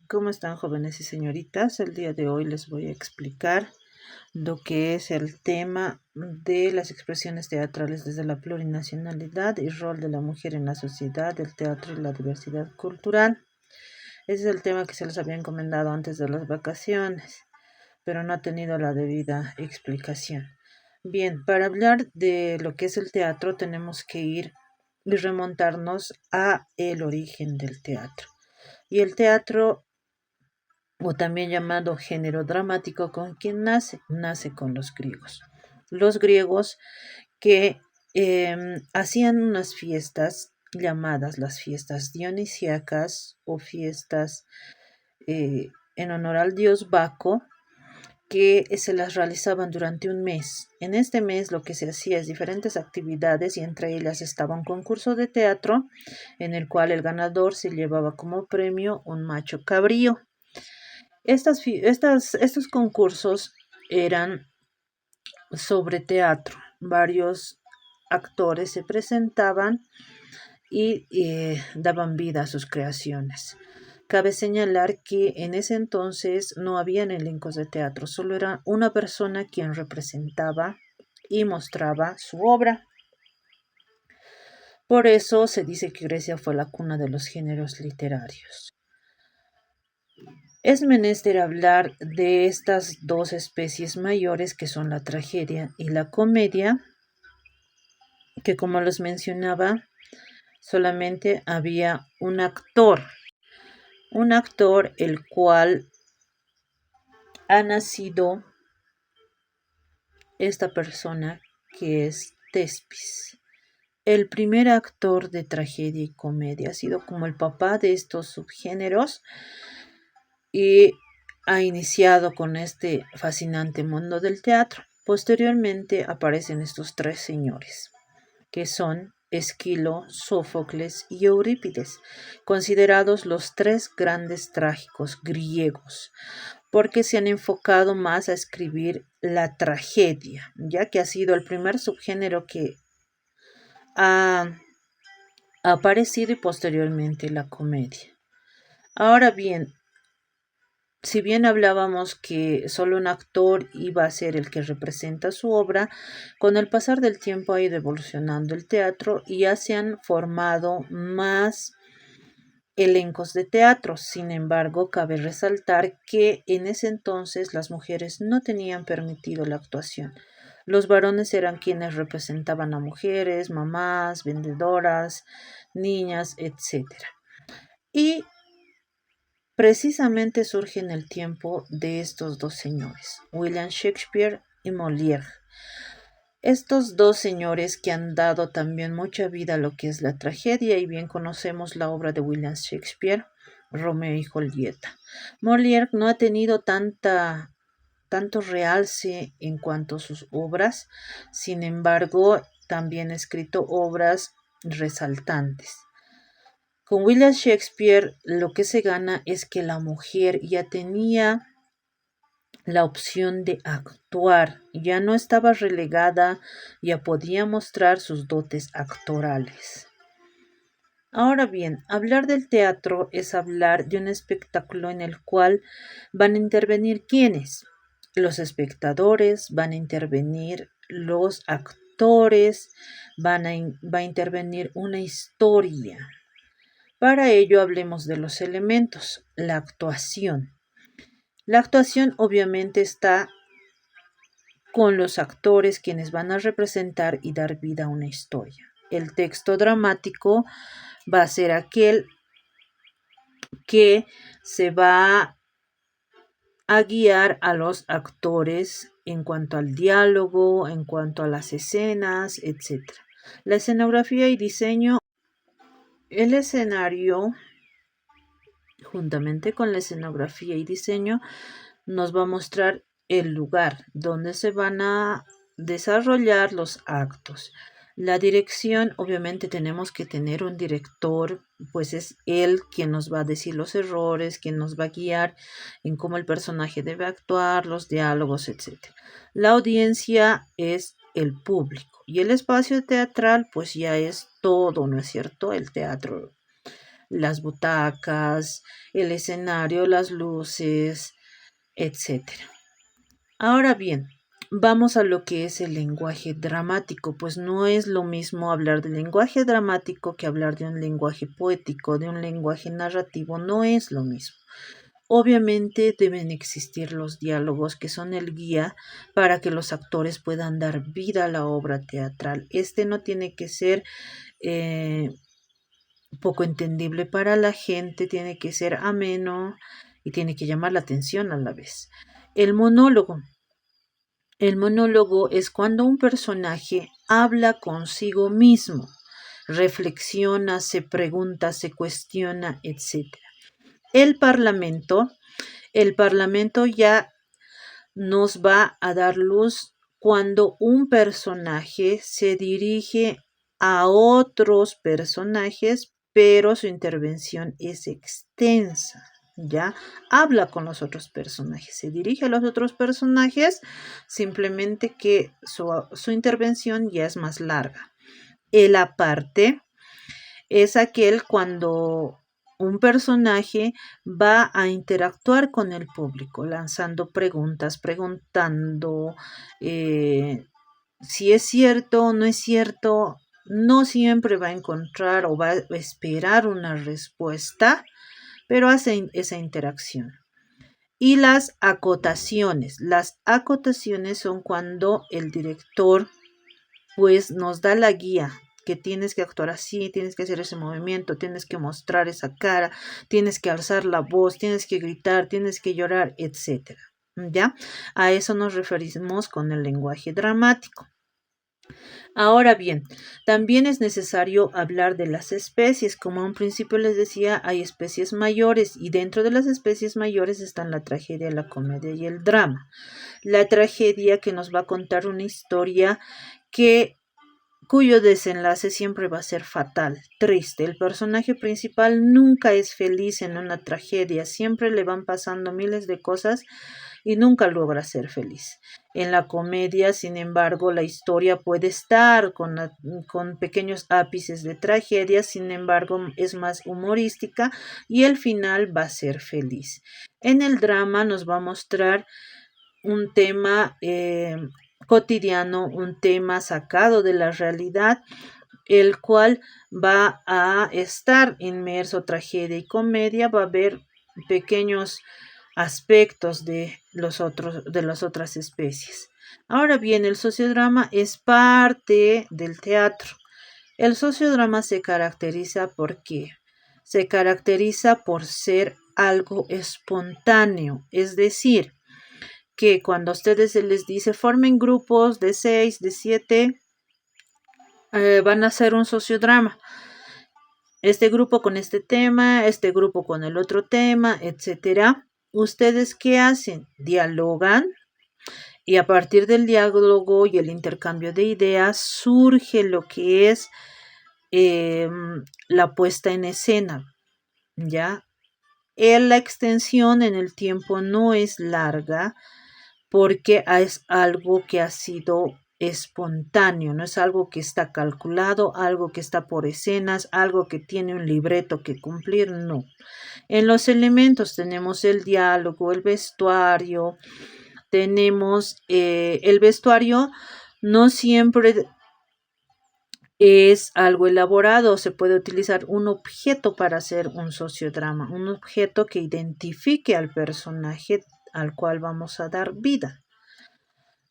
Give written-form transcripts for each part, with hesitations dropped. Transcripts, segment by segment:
¿Cómo están, jóvenes y señoritas? El día de hoy les voy a explicar lo que es el tema de las expresiones teatrales desde la plurinacionalidad y rol de la mujer en la sociedad, el teatro y la diversidad cultural. Ese es el tema que se les había encomendado antes de las vacaciones, pero no ha tenido la debida explicación. Bien, para hablar de lo que es el teatro tenemos que ir y remontarnos a el origen del teatro. Y el teatro, o también llamado género dramático, ¿con quién nace con los griegos. Los griegos que hacían unas fiestas llamadas las fiestas dionisíacas o fiestas en honor al dios Baco, que se las realizaban durante un mes. En este mes lo que se hacía es diferentes actividades y entre ellas estaba un concurso de teatro en el cual el ganador se llevaba como premio un macho cabrío. Estos concursos eran sobre teatro. Varios actores se presentaban y daban vida a sus creaciones. Cabe señalar que en ese entonces no habían elencos de teatro, solo era una persona quien representaba y mostraba su obra. Por eso se dice que Grecia fue la cuna de los géneros literarios. Es menester hablar de estas dos especies mayores que son la tragedia y la comedia, que como les mencionaba, solamente había un actor el cual ha nacido esta persona que es Tespis. El primer actor de tragedia y comedia ha sido como el papá de estos subgéneros y ha iniciado con este fascinante mundo del teatro. Posteriormente aparecen estos tres señores, que son Esquilo, Sófocles y Eurípides, considerados los tres grandes trágicos griegos, porque se han enfocado más a escribir la tragedia, ya que ha sido el primer subgénero que ha aparecido y posteriormente la comedia. Ahora bien, si bien hablábamos que solo un actor iba a ser el que representa su obra, con el pasar del tiempo ha ido evolucionando el teatro y ya se han formado más elencos de teatro. Sin embargo, cabe resaltar que en ese entonces las mujeres no tenían permitido la actuación. Los varones eran quienes representaban a mujeres, mamás, vendedoras, niñas, etc. Y precisamente surge en el tiempo de estos dos señores, William Shakespeare y Molière. Estos dos señores que han dado también mucha vida a lo que es la tragedia, y bien conocemos la obra de William Shakespeare, Romeo y Julieta. Molière no ha tenido tanto realce en cuanto a sus obras, sin embargo, también ha escrito obras resaltantes. Con William Shakespeare lo que se gana es que la mujer ya tenía la opción de actuar, ya no estaba relegada, ya podía mostrar sus dotes actorales. Ahora bien, hablar del teatro es hablar de un espectáculo en el cual van a intervenir ¿quiénes? Los espectadores, van a intervenir los actores, va a intervenir una historia. Para ello hablemos de los elementos, la actuación. La actuación obviamente está con los actores quienes van a representar y dar vida a una historia. El texto dramático va a ser aquel que se va a guiar a los actores en cuanto al diálogo, en cuanto a las escenas, etc. La escenografía y diseño, el escenario, juntamente con la escenografía y diseño, nos va a mostrar el lugar donde se van a desarrollar los actos. La dirección, obviamente tenemos que tener un director, pues es él quien nos va a decir los errores, quien nos va a guiar en cómo el personaje debe actuar, los diálogos, etc. La audiencia es el público y el espacio teatral pues ya es todo, ¿no es cierto? El teatro, las butacas, el escenario, las luces, etcétera. Ahora bien, vamos a lo que es el lenguaje dramático, pues no es lo mismo hablar de lenguaje dramático que hablar de un lenguaje poético, de un lenguaje narrativo, no es lo mismo. Obviamente deben existir los diálogos que son el guía para que los actores puedan dar vida a la obra teatral. Este no tiene que ser poco entendible para la gente, tiene que ser ameno y tiene que llamar la atención a la vez. El monólogo. El monólogo es cuando un personaje habla consigo mismo, reflexiona, se pregunta, se cuestiona, etc. El Parlamento ya nos va a dar luz cuando un personaje se dirige a otros personajes, pero su intervención es extensa. ¿Ya? Habla con los otros personajes, se dirige a los otros personajes, simplemente que su intervención ya es más larga. El aparte es aquel cuando un personaje va a interactuar con el público, lanzando preguntas, preguntando si es cierto o no es cierto. No siempre va a encontrar o va a esperar una respuesta, pero hace esa interacción. Y las acotaciones. Las acotaciones son cuando el director pues nos da la guía, que tienes que actuar así, tienes que hacer ese movimiento, tienes que mostrar esa cara, tienes que alzar la voz, tienes que gritar, tienes que llorar, etc. ¿Ya? A eso nos referimos con el lenguaje dramático. Ahora bien, también es necesario hablar de las especies. Como a un principio les decía, hay especies mayores y dentro de las especies mayores están la tragedia, la comedia y el drama. La tragedia que nos va a contar una historia cuyo desenlace siempre va a ser fatal, triste. El personaje principal nunca es feliz en una tragedia, siempre le van pasando miles de cosas y nunca logra ser feliz. En la comedia, sin embargo, la historia puede estar con pequeños ápices de tragedia, sin embargo, es más humorística y el final va a ser feliz. En el drama nos va a mostrar un tema cotidiano, un tema sacado de la realidad, el cual va a estar inmerso tragedia y comedia, va a haber pequeños aspectos de las otras especies. Ahora bien, el sociodrama es parte del teatro. El sociodrama se caracteriza por ser algo espontáneo, es decir, que cuando a ustedes se les dice formen grupos de 6, de 7, van a hacer un sociodrama. Este grupo con este tema, este grupo con el otro tema, etcétera. ¿Ustedes qué hacen? Dialogan y a partir del diálogo y el intercambio de ideas surge lo que es la puesta en escena, ¿ya? La extensión en el tiempo no es larga, porque es algo que ha sido espontáneo, no es algo que está calculado, algo que está por escenas, algo que tiene un libreto que cumplir, no. En los elementos tenemos el diálogo, el vestuario, tenemos el vestuario, no siempre es algo elaborado, se puede utilizar un objeto para hacer un sociodrama, un objeto que identifique al personaje al cual vamos a dar vida.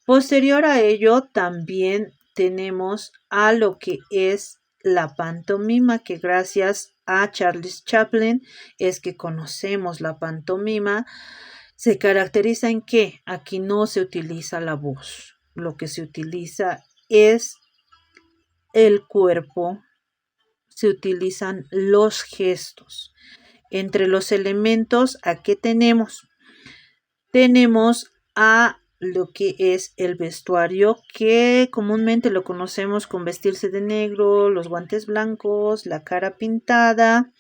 Posterior a ello, también tenemos a lo que es la pantomima, que gracias a Charles Chaplin es que conocemos la pantomima. Se caracteriza en que aquí no se utiliza la voz, lo que se utiliza es el cuerpo, se utilizan los gestos. Entre los elementos, ¿a qué tenemos? Tenemos a lo que es el vestuario, que comúnmente lo conocemos con vestirse de negro, los guantes blancos, la cara pintada.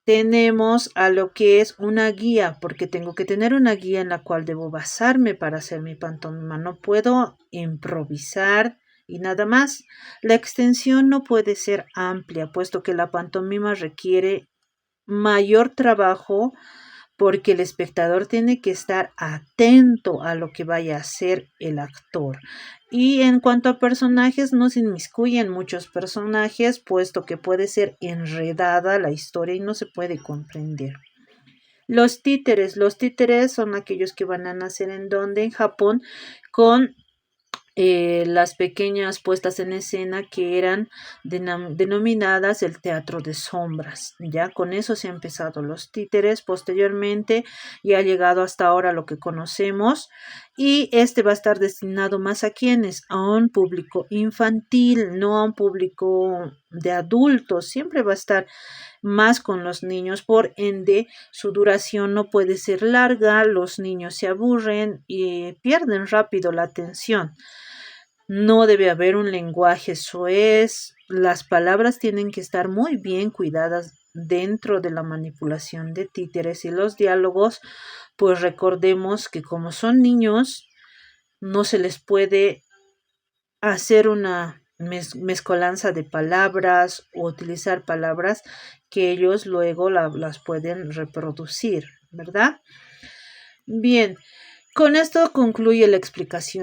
Tenemos a lo que es una guía, porque tengo que tener una guía en la cual debo basarme para hacer mi pantomima. No puedo improvisar y nada más. La extensión no puede ser amplia, puesto que la pantomima requiere mayor trabajo porque el espectador tiene que estar atento a lo que vaya a hacer el actor. Y en cuanto a personajes, no se inmiscuyen muchos personajes, puesto que puede ser enredada la historia y no se puede comprender. Los títeres son aquellos que van a nacer en Japón, con las pequeñas puestas en escena que eran denominadas el teatro de sombras. Ya con eso se han empezado los títeres, posteriormente y ha llegado hasta ahora lo que conocemos, y este va a estar destinado más a quienes, a un público infantil, no a un público de adultos, siempre va a estar más con los niños, por ende su duración no puede ser larga, los niños se aburren y pierden rápido la atención. No debe haber un lenguaje soez, las palabras tienen que estar muy bien cuidadas dentro de la manipulación de títeres, y los diálogos, pues recordemos que como son niños, no se les puede hacer una mezcolanza de palabras o utilizar palabras que ellos luego las pueden reproducir, ¿verdad? Bien, con esto concluye la explicación.